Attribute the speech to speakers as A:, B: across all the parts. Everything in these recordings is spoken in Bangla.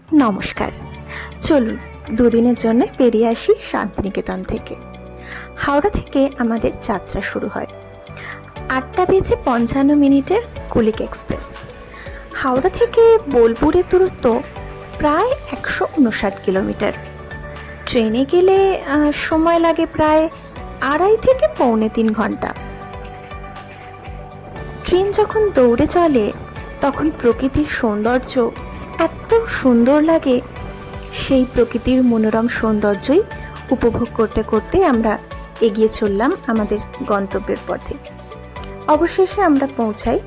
A: নমস্কার। চলুন দুদিনের জন্য বেরিয়ে আসি শান্তিনিকেতন থেকে। হাওড়া থেকে আমাদের যাত্রা শুরু হয় 8:55 কুলিক এক্সপ্রেস। হাওড়া থেকে বোলপুরের দূরত্ব প্রায় 159 কিলোমিটার। ট্রেনে গেলে সময় লাগে প্রায় 2.5 থেকে 3.25 ঘন্টা। ট্রেন যখন দৌড়ে চলে তখন প্রকৃতির সৌন্দর্য এত সুন্দর লাগে, সেই প্রকৃতির মনোরম সৌন্দর্যই উপভোগ করতে করতে আমরা এগিয়ে চললাম আমাদের গন্তব্যের পথে। অবশেষে আমরা পৌঁছাই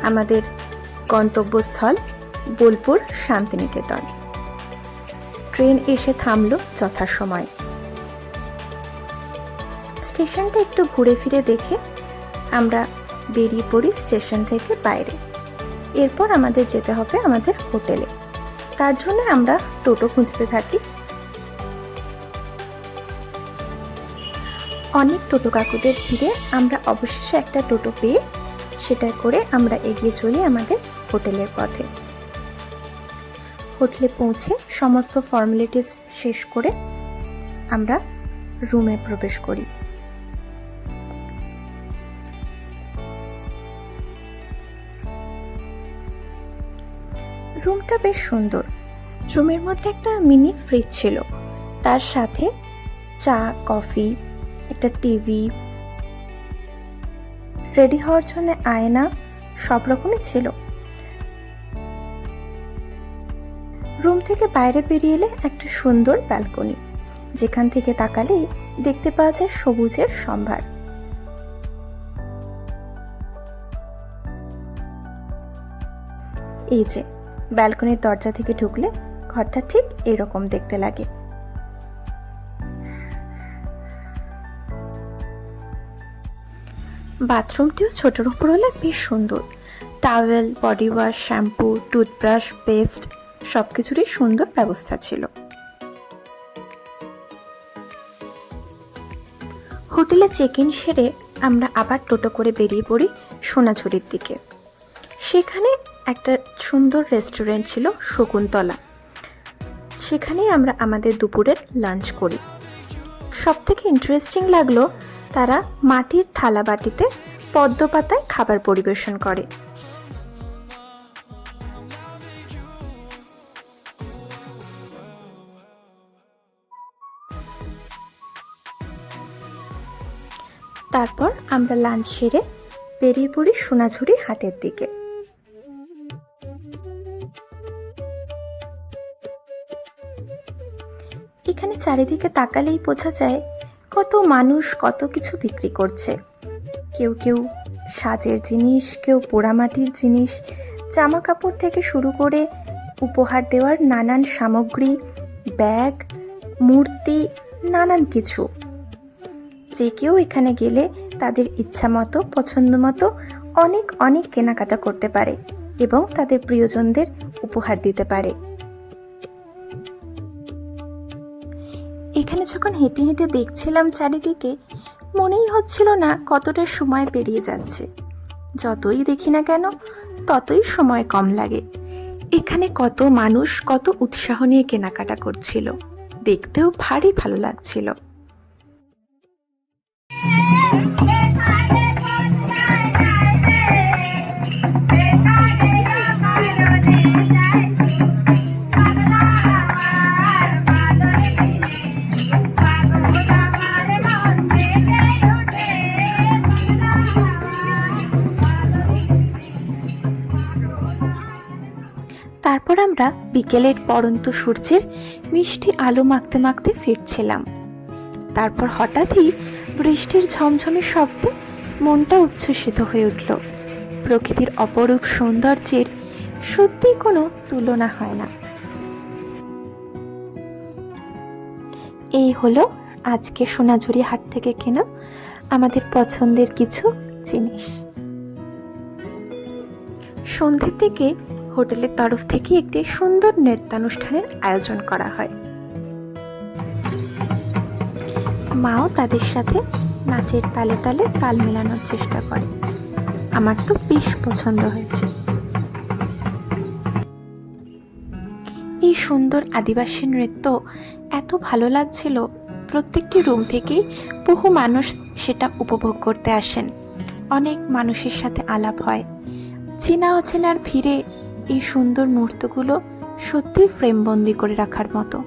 A: আমাদের গন্তব্যস্থল বোলপুর শান্তিনিকেতন। ট্রেন এসে থামলো যথাসময়। স্টেশনটা একটু ঘুরে ফিরে দেখে আমরা বেরিয়ে পড়ি স্টেশন থেকে বাইরে। এরপর আমাদের যেতে হবে আমাদের হোটেলে। তার জন্য আমরা টোটো খুঁজতে থাকি। অনেক টোটো কাকুদের ভিড়ে আমরা অবশেষে একটা টোটো পেয়ে সেটা করে আমরা এগিয়ে চলি আমাদের হোটেলের পথে। হোটেলে পৌঁছে সমস্ত ফর্মালিটিস শেষ করে আমরা রুমে প্রবেশ করি। রুমটা বেশ সুন্দর। রুমের মধ্যে একটা মিনি ফ্রিজ ছিল, তার সাথে চা, কফি, একটা টিভি, রেডি হওয়ার জন্য আয়না, সব রকমই ছিল। রুম থেকে বাইরে বেরিয়ে এলে একটা সুন্দর ব্যালকনি, যেখান থেকে তাকালেই দেখতে পাওয়া যায় সবুজের সম্ভার। এই যে ব্যালকনির দরজা থেকে ঢুকলে ঘরটা ঠিক এরকম দেখতে লাগে। বাথরুমটিও ছোটোর উপর হলে বেশ সুন্দর। Towel, body wash, shampoo, toothbrush, paste সব কিছুরই সুন্দর ব্যবস্থা ছিল। হোটেলে চেক ইন সেরে আমরা আবার টোটো করে বেরিয়ে পড়ি সোনাঝুরির দিকে। সেখানে একটা সুন্দর রেস্টুরেন্ট ছিল শকুন্তলা, সেখানেই আমরা আমাদের দুপুরের লাঞ্চ করি। সবথেকে ইন্টারেস্টিং লাগলো, তারা মাটির থালা বাটিতে পদ্ম পাতায় খাবার পরিবেশন করে। তারপর আমরা লাঞ্চ সেরে বেরিয়ে পড়ি সোনাঝুরি হাটের দিকে। এখানে চারিদিকে তাকালেই বোঝা যায় কত মানুষ কত কিছু বিক্রি করছে। কেউ কেউ সাজের জিনিস, কেউ পোড়ামাটির জিনিস, জামা কাপড় থেকে শুরু করে উপহার দেওয়ার নানান সামগ্রী, ব্যাগ, মূর্তি, নানান কিছু। যে কেউ এখানে গেলে তাদের ইচ্ছা মতো, পছন্দ মতো অনেক অনেক কেনাকাটা করতে পারে এবং তাদের প্রিয়জনদের উপহার দিতে পারে। এখানে যখন হেঁটে হেঁটে দেখছিলাম চারিদিকে, মনেই হচ্ছিল না কতটা সময় পেরিয়ে যাচ্ছে। যতই দেখি না কেন ততই সময় কম লাগে। এখানে কত মানুষ কত উৎসাহ নিয়ে কেনাকাটা করছিল, দেখতেও ভারী ভালো লাগছিল। তারপর আমরা বিকেলের পড়ন্ত সূর্যের মিষ্টি আলো মাখতে মাখতে ফিরছিলাম। তারপর হঠাৎই বৃষ্টির ঝমঝমে শব্দে মনটা উচ্ছ্বসিত হয়ে উঠল। প্রকৃতির অপরূপ সৌন্দর্যের সত্যিই কোনো তুলনা হয় না। এই হলো আজকে সোনাঝুরি হাট থেকে কেনা আমাদের পছন্দের কিছু জিনিস। সন্ধ্যের দিকে হোটেলের তরফ থেকে একটি সুন্দর নৃত্যানুষ্ঠানের আয়োজন করা হয়। মাও তাদের সাথে নাচের তালে তালে তাল মেলানোর চেষ্টা করে। আমার তো বেশ পছন্দ হয়েছে। এই সুন্দর আদিবাসী নৃত্য এত ভালো লাগছিল। প্রত্যেকটি রুম থেকেই বহু মানুষ সেটা উপভোগ করতে আসেন। অনেক মানুষের সাথে আলাপ হয়। চেনা অচেনার ভিড়ে এই সুন্দর মুহূর্তগুলো সত্যি ফ্রেমবন্দি করে রাখার মতো।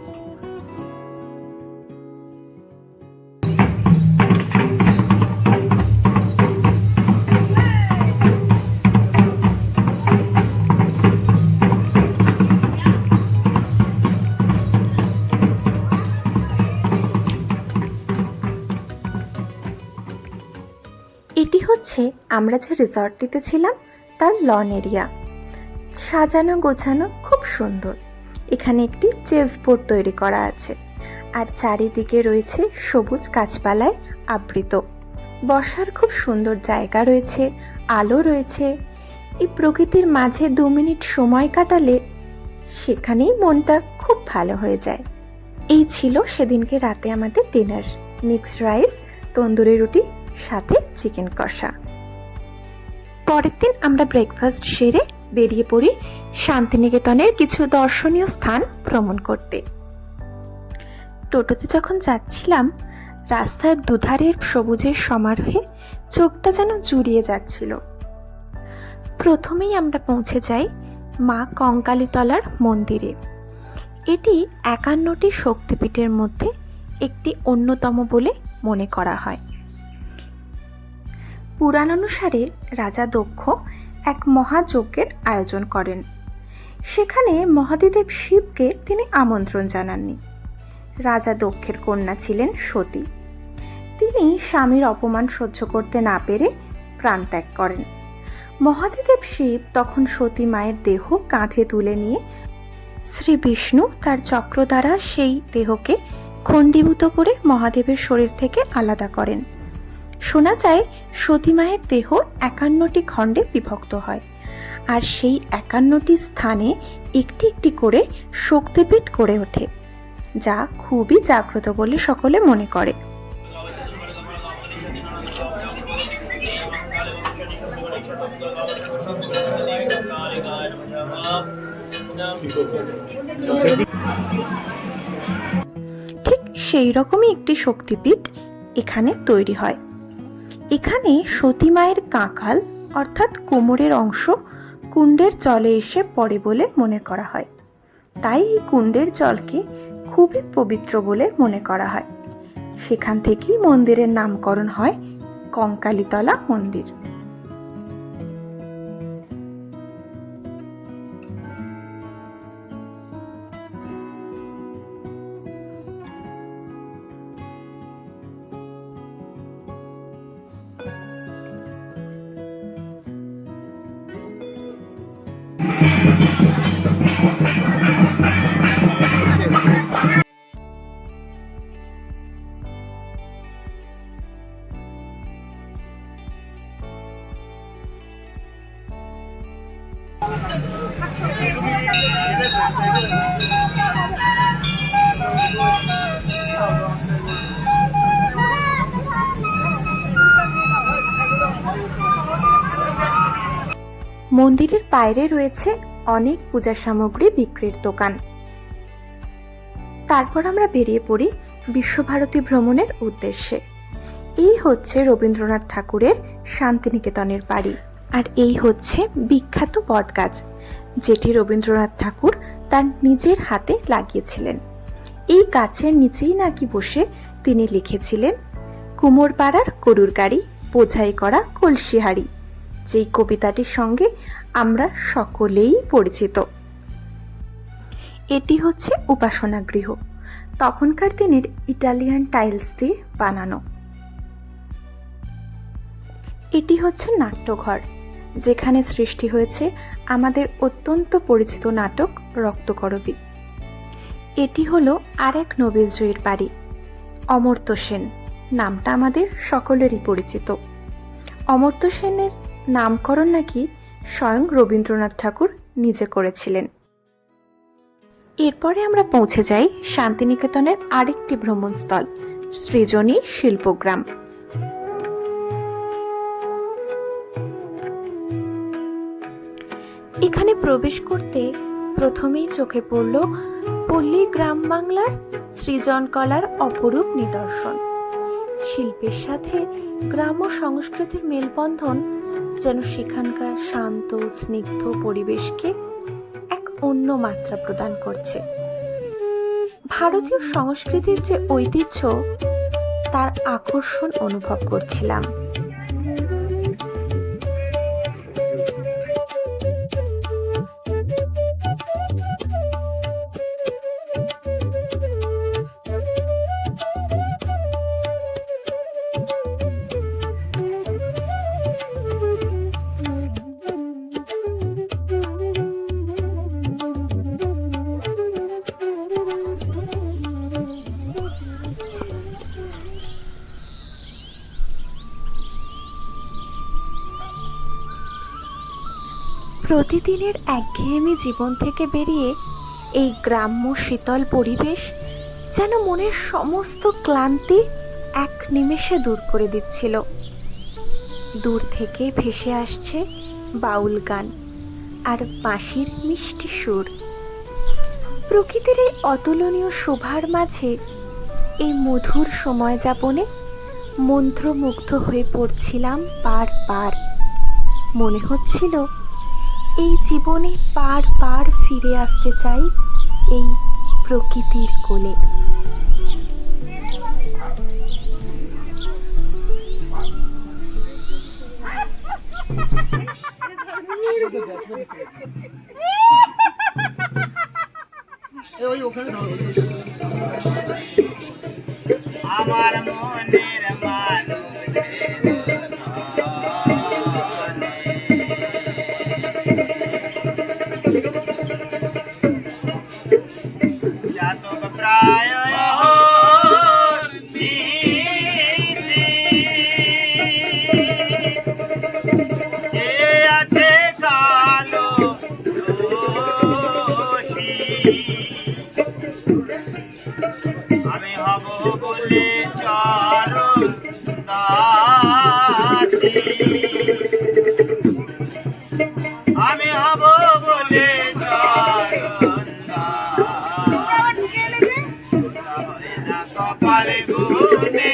A: এটি হচ্ছে আমরা যে রিসর্টটিতে ছিলাম তার লন এরিয়া। সাজানো গোছানো, খুব সুন্দর। এখানে একটি চেস বোর্ড তৈরি করা আছে, আর চারিদিকে রয়েছে সবুজ গাছপালায় আবৃত। বসার খুব সুন্দর জায়গা রয়েছে, আলো রয়েছে। এই প্রকৃতির মাঝে 2 মিনিট সময় কাটালে সেখানেই মনটা খুব ভালো হয়ে যায়। এই ছিল সেদিনকে রাতে আমাদের ডিনার। মিক্সড রাইস, তন্দুরি রুটি, সাথে চিকেন কষা। পরের দিন আমরা ব্রেকফাস্ট সেরে বেরিয়ে পড়ি শান্তিনিকেতনের কিছু দর্শনীয় স্থান ভ্রমণ করতে। টোটোতে যখন যাচ্ছিলাম, রাস্তার দুধারের সবুজের সমারোহে চোখটা যেন জুড়িয়ে যাচ্ছিল। প্রথমেই আমরা পৌঁছে যাই মা কঙ্কালীতলার মন্দিরে। এটি 51টি শক্তিপীঠের মধ্যে একটি অন্যতম বলে মনে করা হয়। পুরাণ অনুসারে রাজা দক্ষ এক মহাযজ্ঞের আয়োজন করেন। সেখানে মহাদেব শিবকে তিনি আমন্ত্রণ জানাননি। রাজা দক্ষের কন্যা ছিলেন সতী। তিনি স্বামীর অপমান সহ্য করতে না পেরে প্রাণত্যাগ করেন। মহাদেব শিব তখন সতী মায়ের দেহ কাঁধে তুলে নিয়ে শ্রী বিষ্ণু তার চক্র দ্বারা সেই দেহকে খণ্ডীভূত করে মহাদেবের শরীর থেকে আলাদা করেন। শোনা যায় সতী মায়ের দেহ 51টি খণ্ডে বিভক্ত হয়, আর সেই 51টি স্থানে একটি একটি করে শক্তিপীঠ গড়ে ওঠে, যা খুবই জাগ্রত বলে সকলে মনে করে। ঠিক সেই রকমই একটি শক্তিপীঠ এখানে তৈরি হয়। এখানে সতী মায়ের কাঁকাল অর্থাৎ কোমরের অংশ কুণ্ডের জলে এসে পড়ে বলে মনে করা হয়। তাই এই কুণ্ডের জলকে খুবই পবিত্র বলে মনে করা হয়। সেখান থেকেই মন্দিরের নামকরণ হয় কঙ্কালীতলা মন্দির। মন্দিরের বাইরে রয়েছে অনেক পূজা সামগ্রী বিক্রির দোকান। তারপর আমরা বেরিয়ে পড়ি বিশ্বভারতী ভ্রমণের উদ্দেশ্যে। এই হচ্ছে রবীন্দ্রনাথ ঠাকুরের শান্তিনিকেতনের বাড়ি, আর এই হচ্ছে বিখ্যাত বটগাছ, যেটি রবীন্দ্রনাথ ঠাকুর তার নিজের হাতে লাগিয়েছিলেন। এই গাছের নিচেই নাকি বসে তিনি লিখেছিলেন, কুমোরপাড়ার গরুর গাড়ি, বোঝাই করা কলসি হাঁড়ি, যেই কবিতাটির সঙ্গে আমরা সকলেই পরিচিত। এটি হচ্ছে উপাসনা গৃহ, তখনকার দিনের ইটালিয়ান টাইলস দিয়ে বানানো। এটি হচ্ছে নাট্যঘর, যেখানে সৃষ্টি হয়েছে আমাদের অত্যন্ত পরিচিত নাটক রক্তকরবী। এটি হলো আর এক নোবেলজয়ীর বাড়ি, অমর্ত্য সেন। নামটা আমাদের সকলেরই পরিচিত। অমর্ত্য সেনের নামকরণ নাকি স্বয়ং রবীন্দ্রনাথ ঠাকুর নিজে করেছিলেন। এরপরে আমরা পৌঁছে যাই শান্তিনিকেতনের আরেকটি ভ্রমণস্থল, সৃজনী শিল্পগ্রাম। এখানে প্রবেশ করতে প্রথমেই চোখে পড়ল পল্লী গ্রাম বাংলার সৃজন কলার অপরূপ নিদর্শন। শিল্পের সাথে গ্রাম্য সংস্কৃতির মেলবন্ধন যেন সেখানকার শান্ত স্নিগ্ধ পরিবেশকে এক অন্য মাত্রা প্রদান করছে। ভারতীয় সংস্কৃতির যে ঐতিহ্য, তার আকর্ষণ অনুভব করছিলাম। প্রতিদিনের একঘেয়েমি জীবন থেকে বেরিয়ে এই গ্রাম্য শীতল পরিবেশ যেন মনের সমস্ত ক্লান্তি এক নিমেষে দূর করে দিচ্ছিল। দূর থেকে ভেসে আসছে বাউল গান আর বাঁশির মিষ্টি সুর। প্রকৃতির এই অতুলনীয় শোভার মাঝে এই মধুর সময় যাপনে মন্ত্রমুগ্ধ হয়ে পড়ছিলাম বারবার। মনে হচ্ছিল এই জীবনে বারবার ফিরে আসতে চাই এই প্রকৃতির কোলে।
B: আমার মনের মানুষ জাতক প্রায় আছে কালো আমি হব বলে চরণ দাসী, আমি হব বলে চরণ দাসী, না কপালে গুনে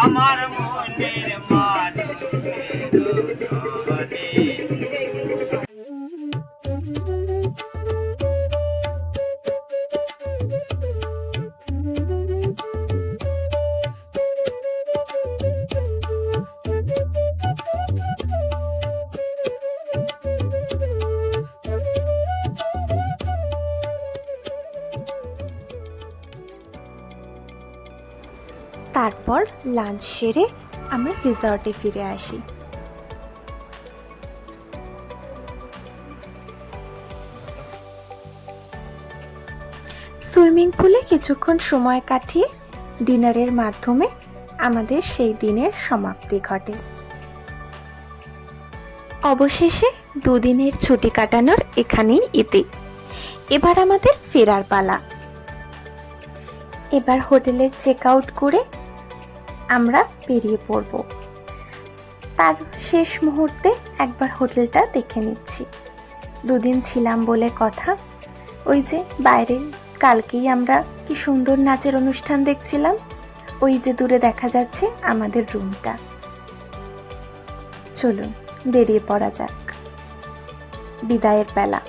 B: আমার মনের মানুষের ধনে।
A: তারপর লাঞ্চ সেরে আমরা রিসর্টে ফিরে আসি। সুইমিং পুলে কিছুক্ষণ সময় কাটিয়ে ডিনারের মাধ্যমে আমাদের সেই দিনের সমাপ্তি ঘটে। অবশেষে দুদিনের ছুটি কাটানোর এখানেই ইতি। এবার আমাদের ফেরার পালা। এবার হোটেলের চেক আউট করে আমরা বেরিয়ে পড়ব। তার শেষ মুহূর্তে একবার হোটেলটা দেখে নিচ্ছি। দুদিন ছিলাম বলে কথা। ওই যে বাইরে কালকেই আমরা কি সুন্দর নাচের অনুষ্ঠান দেখছিলাম, ওই যে দূরে দেখা যাচ্ছে আমাদের রুমটা। চলুন বেরিয়ে পড়া যাক, বিদায়ের বেলা।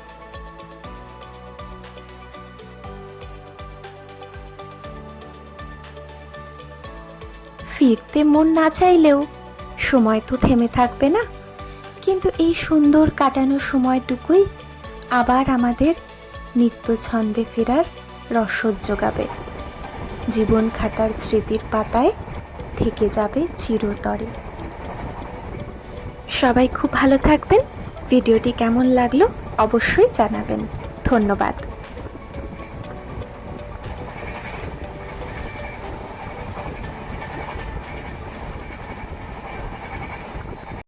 A: ফিরতে মন না চাইলেও সময় তো থেমে থাকবে না, কিন্তু এই সুন্দর কাটানো সময়টুকুই আবার আমাদের নিত্য ছন্দে ফেরার রসদ যোগাবে। জীবন খাতার স্মৃতির পাতায় থেকে যাবে চিরতরে। সবাই খুব ভালো থাকবেন। ভিডিওটি কেমন লাগলো অবশ্যই জানাবেন। ধন্যবাদ।